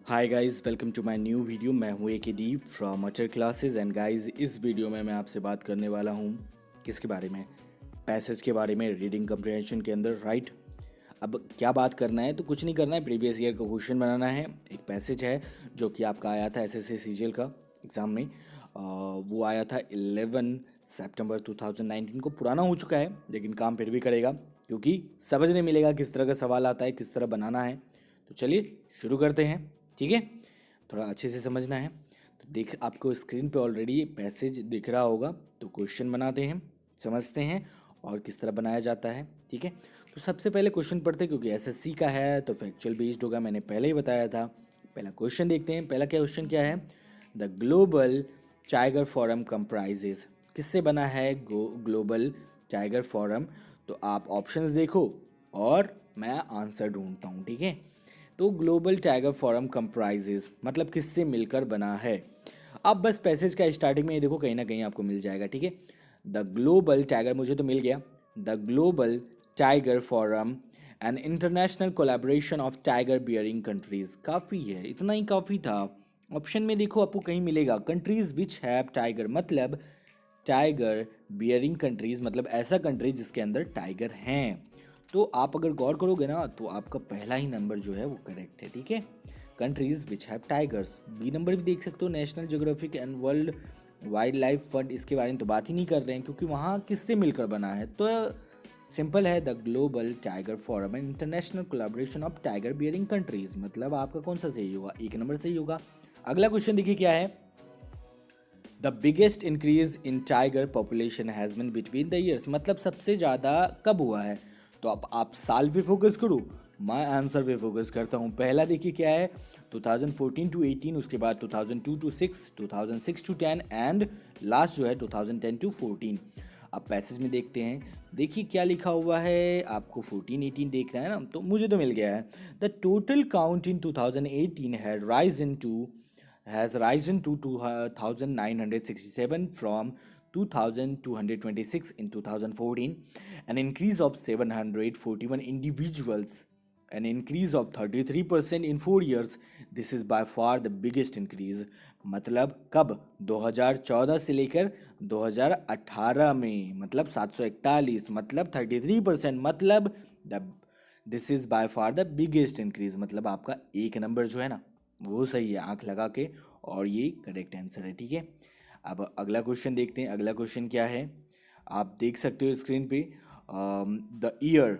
Hi guys, welcome to my new video. मैं हूँ A K D from Utter classes and guys, इस video में मैं आपसे बात करने वाला हूँ किसके बारे में, पैसेज के बारे में, रीडिंग कम्प्रिहेंशन के अंदर, राइट। अब क्या बात करना है, तो कुछ नहीं करना है, प्रीवियस ईयर का क्वेश्चन बनाना है। एक पैसेज है जो कि आपका आया था एसएससी सीजीएल का एग्ज़ाम में। वो आया था 11 सितंबर 2019 को। पुराना हो चुका है लेकिन काम फिर भी करेगा, क्योंकि समझने मिलेगा किस तरह का सवाल आता है, किस तरह बनाना है। तो चलिए शुरू करते हैं, ठीक है। थोड़ा अच्छे से समझना है। तो देख, आपको स्क्रीन पे ऑलरेडी पैसेज दिख रहा होगा। तो क्वेश्चन बनाते हैं, समझते हैं और किस तरह बनाया जाता है, ठीक है। तो सबसे पहले क्वेश्चन पढ़ते हैं, क्योंकि एसएससी का है तो फैक्चुअल बेस्ड होगा, मैंने पहले ही बताया था। पहला क्वेश्चन देखते हैं। पहला क्या क्वेश्चन क्या है, the Global Tiger forum comprises, किससे बना है ग्लोबल टाइगर फोरम। तो आप ऑप्शंस देखो और मैं आंसर ढूंढता हूँ, ठीक है। तो ग्लोबल टाइगर फोरम कंप्राइजेज मतलब किससे मिलकर बना है। अब बस पैसेज का स्टार्टिंग में ये देखो, कहीं ना कहीं आपको मिल जाएगा, ठीक है। द ग्लोबल टाइगर, मुझे तो मिल गया। The Global Tiger forum an international collaboration of tiger bearing countries, काफ़ी है, इतना ही काफ़ी था। ऑप्शन में देखो आपको कहीं मिलेगा कंट्रीज विच हैव टाइगर, मतलब टाइगर बियरिंग कंट्रीज मतलब ऐसा कंट्री जिसके अंदर टाइगर हैं। तो आप अगर गौर करोगे ना, तो आपका पहला ही नंबर जो है वो करेक्ट है, ठीक है। Countries which have tigers. B number भी देख सकते हो, National Geographic and World Wildlife Fund, इसके बारे में तो बात ही नहीं कर रहे हैं, क्योंकि वहाँ किससे मिलकर बना है। तो सिंपल है, the Global Tiger Forum and international collaboration of tiger bearing countries, मतलब आपका कौन सा सही होगा, एक नंबर सही होगा। अगला क्वेश्चन देखिए क्या है, the biggest increase in tiger population has been between the years, मतलब सबसे ज़्यादा कब हुआ है। तो अब आप साल पे फोकस करो, मैं आंसर पे फोकस करता हूँ। पहला देखिए क्या है, 2014 टू 18, उसके बाद 2002 टू 6, 2006 टू 10 एंड लास्ट जो है 2010 टू 14। अब पैसेज में देखते हैं, देखिए क्या लिखा हुआ है। आपको 14 18 देखना है ना, तो मुझे तो मिल गया है। The total count in 2018 had risen to has risen to 2,967 from 2,226 in 2014, an increase of 741 individuals, an increase of 33% in 4 years. This is by far the biggest increase. मतलब कब, 2014 से लेकर 2018 में, मतलब 741, मतलब 33%, मतलब this is by far the biggest increase, मतलब आपका एक नंबर जो है ना वो सही है, आंख लगा के, और ये करेक्ट आंसर है, ठीक है। अब अगला क्वेश्चन देखते हैं। अगला क्वेश्चन क्या है, आप देख सकते हो स्क्रीन पे, the year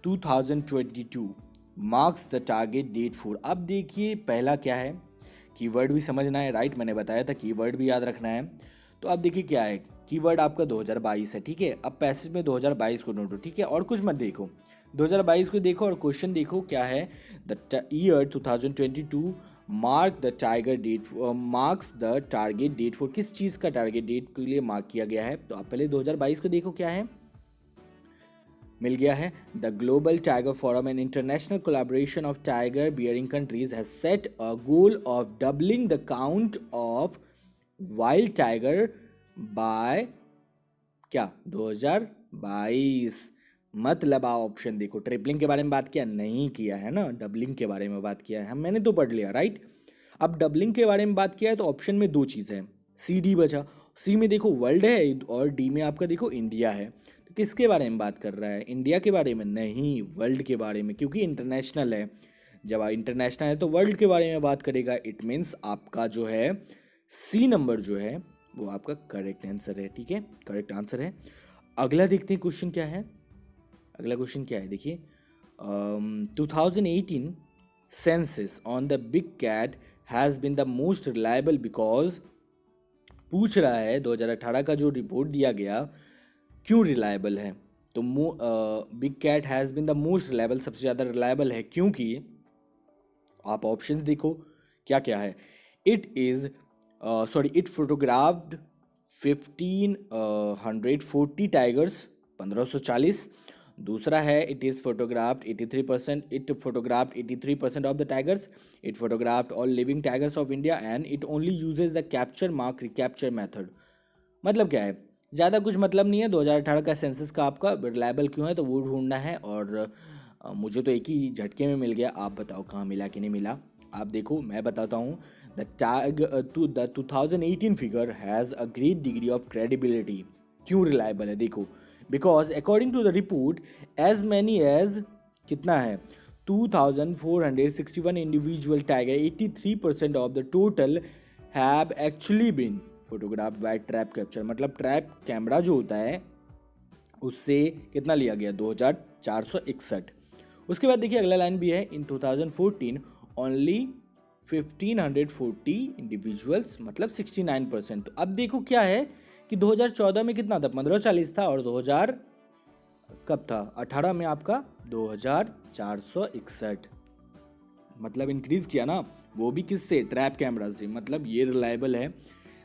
2022 marks the target date for. अब देखिए पहला क्या है, कीवर्ड भी समझना है, राइट, मैंने बताया था कीवर्ड भी याद रखना है। तो अब देखिए क्या है, कीवर्ड आपका 2022 है, ठीक है। अब पैसेज में 2022 को ढूंढो, ठीक है, और कुछ मत देखो, 2022 को देखो और क्वेश्चन देखो क्या है। The year 2022 mark the tiger date, marks the target date for, किस चीज़ का टारगेट डेट के लिए मार्क किया गया है। तो आप पहले 2022 को देखो क्या है, मिल गया है। The Global Tiger Forum and international collaboration of tiger bearing countries has set a goal of doubling the count of wild tiger by क्या, 2022। मतलब आप ऑप्शन देखो, ट्रिपलिंग के बारे में बात किया नहीं किया है ना, डबलिंग के बारे में बात किया है, हम मैंने तो पढ़ लिया, राइट। अब डबलिंग के बारे में बात किया है तो ऑप्शन में दो चीज़ है, सी डी बचा। सी में देखो वर्ल्ड है और डी में आपका देखो इंडिया है। तो किसके बारे में बात कर रहा है, इंडिया के बारे में नहीं, वर्ल्ड के बारे में, क्योंकि इंटरनेशनल है। जब इंटरनेशनल है तो वर्ल्ड के बारे में बात करेगा। इट मीन्स आपका जो है सी नंबर जो है वो आपका करेक्ट आंसर है, ठीक है, करेक्ट आंसर है। अगला देखते हैं क्वेश्चन क्या है। अगला क्वेश्चन क्या है, देखिए 2018 census on the big cat has been the most reliable because, पूछ रहा है 2018 का जो रिपोर्ट दिया गया क्यों रिलायबल है। तो big cat has been the most reliable, सबसे ज़्यादा रिलायबल है क्योंकि आप ऑप्शंस देखो क्या क्या है। It is sorry, it photographed 1540 tigers, 1540। दूसरा है, it is photographed 83%, it photographed 83% of the tigers, it photographed all living tigers of India and it only uses the capture mark recapture method. मतलब क्या है, ज़्यादा कुछ मतलब नहीं है। 2018 का सेंसस का आपका रिलायबल क्यों है, तो वो ढूंढना है। और मुझे तो एक ही झटके में मिल गया, आप बताओ कहाँ मिला कि नहीं मिला। आप देखो मैं बताता हूँ, the 2018 figure has a great degree of credibility. क्यों रिलायबल है देखो, because according to the report as many as कितना है 2461 individual tiger, 83% of the total have actually been photograph by trap capture. मतलब ट्रैप कैमरा जो होता है उससे कितना लिया गया 2461। उसके बाद देखिए अगला लाइन भी है, इन 2014 ओनली 1540 इंडिविजुअल्स, मतलब 69%। तो अब देखो क्या है कि 2014 में कितना था 1540 था, और 2000 कब था 18 में आपका 2461, मतलब इंक्रीज किया ना, वो भी किससे, ट्रैप कैमरा से। मतलब ये रिलायबल है,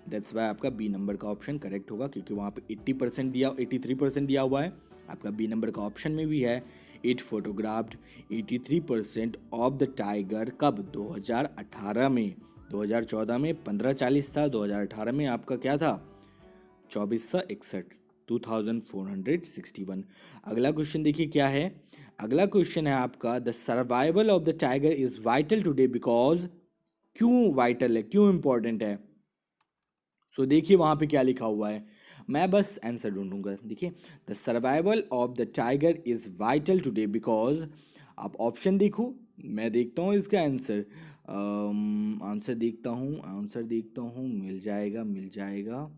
दैट्स वाई आपका बी नंबर का ऑप्शन करेक्ट होगा, क्योंकि वहाँ पे 80% दिया 83% दिया हुआ है। आपका बी नंबर का ऑप्शन में भी है, it photographed 83% of the tiger, कब 2018 में। 2014 में 1540 था, 2018 में आपका क्या था 2461, 2461। अगला क्वेश्चन देखिए क्या है, अगला क्वेश्चन है आपका, the survival of the tiger is vital today because, क्यों वाइटल है, क्यों इंपॉर्टेंट है। सो देखिए वहां पे क्या लिखा हुआ है, मैं बस आंसर ढूंढूंगा। देखिए the survival of the tiger is vital today because, आप ऑप्शन देखो, मैं देखता हूँ इसका आंसर, आंसर देखता हूँ, मिल जाएगा मिल जाएगा।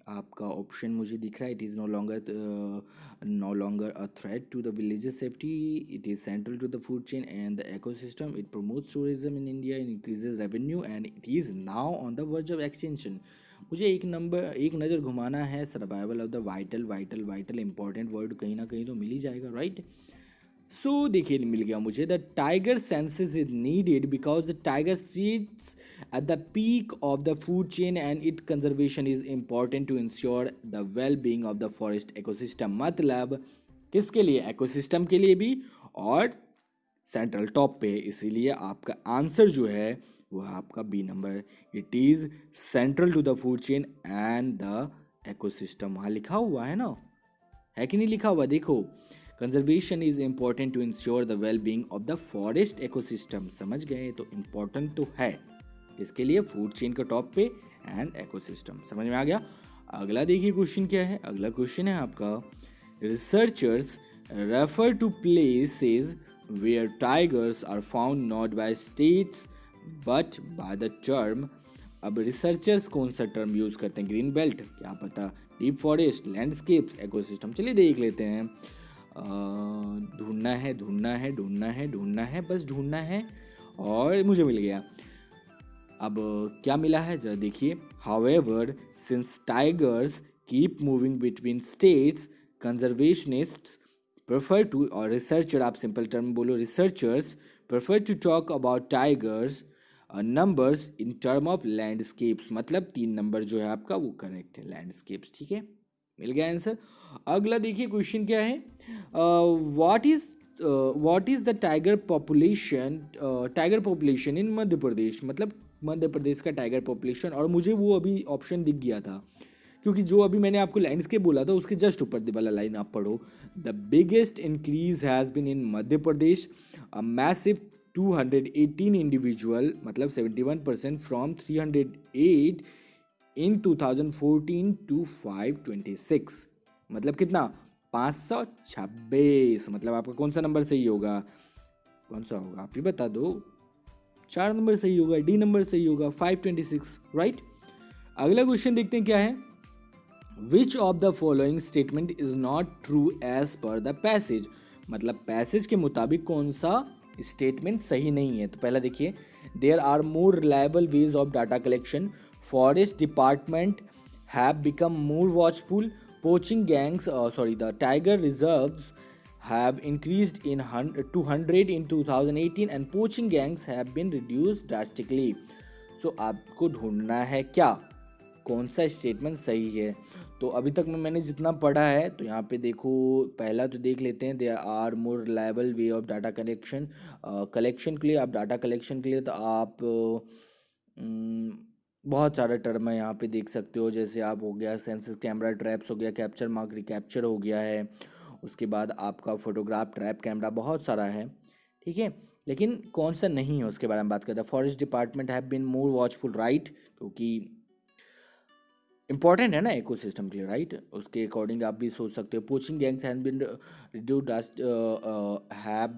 आपका ऑप्शन मुझे दिख रहा है, it is no longer a threat to the villages safety, it is central to the food chain and the ecosystem, it promotes tourism in India, increases revenue and it is now on the verge of extension. मुझे एक नज़र घुमाना है, survival of the vital, vital vital important word कहीं ना कहीं तो मिल ही जाएगा, राइट। सो देखिए मिल गया मुझे, the tiger census is needed because the tiger sits at the peak of the food chain and it conservation is important to ensure the well being of the forest ecosystem. मतलब किसके लिए, ecosystem के लिए भी और central top पे, इसीलिए आपका आंसर जो है वो है आपका B number, it is central to the food chain and the ecosystem. वहाँ लिखा हुआ है ना, है कि नहीं लिखा हुआ, देखो conservation is important to ensure the well being of the forest ecosystem. समझ गए, तो इंपॉर्टेंट तो है इसके लिए फूड चेन के टॉप पे एंड इकोसिस्टम। समझ में आ गया। अगला देखिए क्वेश्चन क्या है, अगला क्वेश्चन है आपका, researchers refer to places where tigers are found not by states but by the term. अब रिसर्चर्स कौन सा टर्म यूज करते हैं, ग्रीन बेल्ट, क्या पता, डीप फॉरेस्ट, लैंडस्केप्स, इकोसिस्टम। चलिए देख लेते हैं, ढूंढना है ढूंढना है ढूंढना है ढूंढना है, बस ढूंढना है, और मुझे मिल गया। अब क्या मिला है जरा देखिए, however since tigers keep moving between states conservationists prefer to, और रिसर्चर आप सिंपल टर्म बोलो, researchers prefer to talk about tigers numbers in term of landscapes. मतलब 3 नंबर जो है आपका वो करेक्ट है, लैंडस्केप्स, ठीक है, मिल गया आंसर। अगला देखिए क्वेश्चन क्या है, what is the tiger population in Madhya Pradesh. मतलब मध्य प्रदेश का टाइगर पॉपुलेशन, और मुझे वो अभी ऑप्शन दिख गया था, क्योंकि जो अभी मैंने आपको लैंडस्केप बोला था उसके जस्ट ऊपर वाला लाइन आप पढ़ो, the biggest increase has been in Madhya Pradesh, a massive 218 individual, मतलब 71% फ्रॉम 308 इन 2014 टू 526। मतलब कितना 526। मतलब आपका कौन सा नंबर सही होगा, कौन सा होगा आप ही बता दो, 4 नंबर सही होगा, डी नंबर सही होगा, 526, राइट। अगला क्वेश्चन देखते हैं क्या है, which of the following statement is not true as per the passage. मतलब पैसेज के मुताबिक कौन सा स्टेटमेंट सही नहीं है। तो पहला देखिए, there are more reliable ways of data collection, forest department have become more watchful, poaching gangs, the tiger reserves have increased in 200 in 2018 and poaching gangs have been reduced drastically. So आपको ढूंढना है क्या, कौन सा statement सही है। तो अभी तक मैंने जितना पढ़ा है, तो यहाँ पे देखो, पहला तो देख लेते हैं, there are more reliable way of data collection. Collection के लिए, आप डाटा कलेक्शन के लिए तो आप बहुत सारे टर्म है यहाँ पे देख सकते हो, जैसे आप हो गया सेंसस कैमरा ट्रैप्स हो गया, कैप्चर मार्क रिकैप्चर हो गया है, उसके बाद आपका फोटोग्राफ, ट्रैप कैमरा, बहुत सारा है, ठीक है। लेकिन कौन सा नहीं है उसके बारे में बात करते हैं। Forest department have been more watchful, right, क्योंकि इंपॉर्टेंट है ना इकोसिस्टम के लिए, राइट। उसके अकॉर्डिंग आप भी सोच सकते हो। Poaching gangs have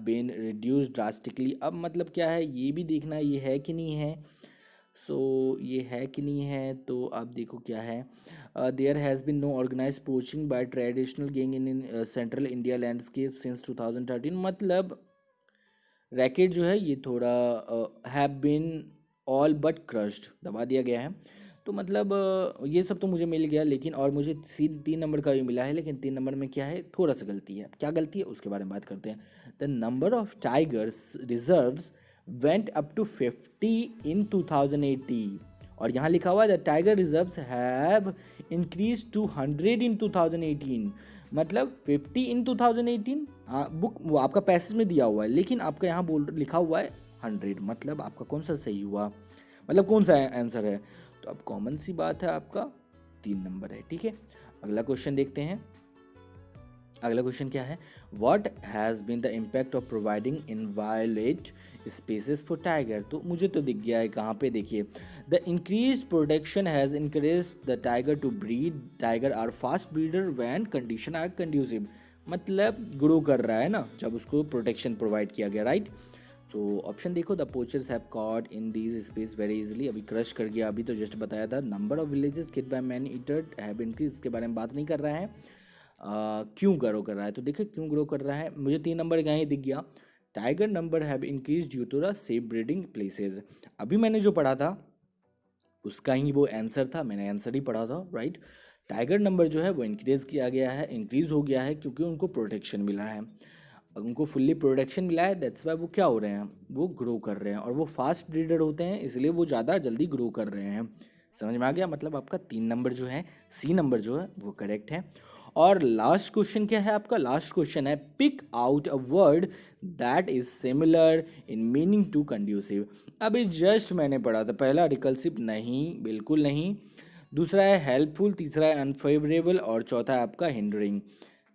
been reduced drastically. अब मतलब क्या है ये भी देखना, ये है कि नहीं है। ये है कि नहीं है, तो आप देखो क्या है। There has been no organise poaching by traditional gang in central India landscape since 2013। मतलब रैकेट जो है ये थोड़ा have been all but crushed, दबा दिया गया है। तो मतलब ये सब तो मुझे मिल गया, लेकिन और मुझे 3 नंबर का भी मिला है, लेकिन 3 नंबर में क्या है, थोड़ा सा गलती है। क्या गलती है उसके बारे में बात करते हैं। The number of tigers reserves went up to 50 in 2080, और यहाँ लिखा हुआ है the tiger reserves have increase to 100 in 2018। मतलब 50 इन 2018, हाँ बुक वो आपका पैसेज में दिया हुआ है, लेकिन आपका यहाँ लिखा हुआ है 100। मतलब आपका कौन सा सही हुआ, मतलब कौन सा आंसर है। तो अब कॉमन सी बात है, आपका 3 नंबर है, ठीक है। अगला क्वेश्चन देखते हैं। अगला क्वेश्चन क्या है, what has been the impact of providing inviolate spaces for tiger. तो मुझे तो दिख गया है, कहाँ पे देखिए, the increase protection has encourage the tiger to breed. Tiger are fast breeder when condition are conducive. मतलब ग्रो कर रहा है ना जब उसको प्रोटेक्शन प्रोवाइड किया गया, राइट। सो ऑप्शन देखो, the poachers have caught in these space very easily. अभी क्रश कर गया, अभी तो जस्ट बताया था। Number of villages kid by man eater have increase, इसके बारे में बात नहीं कर रहा है। क्यों ग्रो कर रहा है, तो देखिए क्यों ग्रो कर रहा है, मुझे 3 नंबर यहाँ दिख गया। Tiger number have increase due to the safe breeding places. अभी मैंने जो पढ़ा था उसका ही वो आंसर था, मैंने आंसर ही पढ़ा था, राइट। टाइगर नंबर जो है वो इंक्रीज किया गया है, इंक्रीज हो गया है क्योंकि उनको प्रोटेक्शन मिला है। उनको फुल्ली प्रोटेक्शन मिला है, दैट्स वाई वो क्या हो रहे हैं, वो ग्रो कर रहे हैं। और वो फास्ट ब्रीडर होते हैं, इसलिए वो ज़्यादा जल्दी ग्रो कर रहे हैं। समझ में आ गया। मतलब आपका 3 नंबर जो है, सी नंबर जो है वो करेक्ट है। और लास्ट क्वेश्चन क्या है आपका, लास्ट क्वेश्चन है pick out a word that is similar in meaning to conducive. अभी जस्ट मैंने पढ़ा था, पहला रिकल्सिव नहीं, बिल्कुल नहीं। दूसरा है हेल्पफुल, तीसरा है अनफेवरेबल, और चौथा है आपका हिंडरिंग।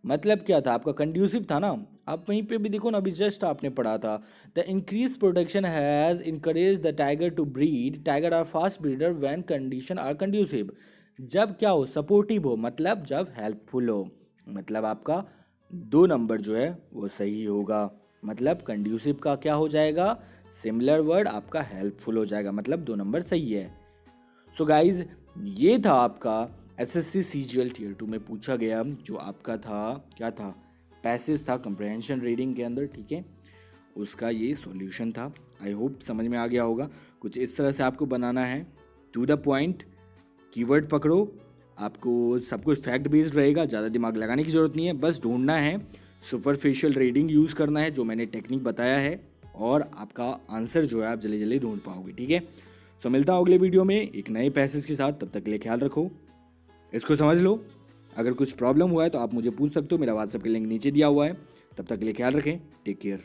मतलब क्या था आपका, कंड्यूसिव था ना। आप वहीं पे भी देखो ना, अभी जस्ट आपने पढ़ा था the increase protection has encourage the tiger to breed. Tiger are fast breeder when condition are conducive. जब क्या हो, सपोर्टिव हो, मतलब जब हेल्पफुल हो। मतलब आपका 2 नंबर जो है वो सही होगा। मतलब कंड्यूसिव का क्या हो जाएगा, सिमिलर वर्ड, आपका हेल्पफुल हो जाएगा। मतलब 2 नंबर सही है। सो गाइज ये था आपका एसएससी सीजीएल टियर 2 में पूछा गया जो आपका था, क्या था, पैसेज था कंप्रहेंशन रीडिंग के अंदर, ठीक है। उसका ये सॉल्यूशन था। आई होप समझ में आ गया होगा। कुछ इस तरह से आपको बनाना है, टू द पॉइंट, कीवर्ड पकड़ो, आपको सब कुछ फैक्ट बेस्ड रहेगा, ज़्यादा दिमाग लगाने की ज़रूरत नहीं है। बस ढूंढना है, सुपरफिशियल रीडिंग यूज़ करना है जो मैंने टेक्निक बताया है, और आपका आंसर जो है आप जल्दी जल्दी ढूंढ पाओगे, ठीक है। सो मिलता हूँ अगले वीडियो में एक नए पैसेज के साथ। तब तक के लिए ख्याल रखो, इसको समझ लो। अगर कुछ प्रॉब्लम हुआ है तो आप मुझे पूछ सकते हो, मेरा व्हाट्सएप का लिंक नीचे दिया हुआ है। तब तक के लिए ख्याल रखें, टेक केयर।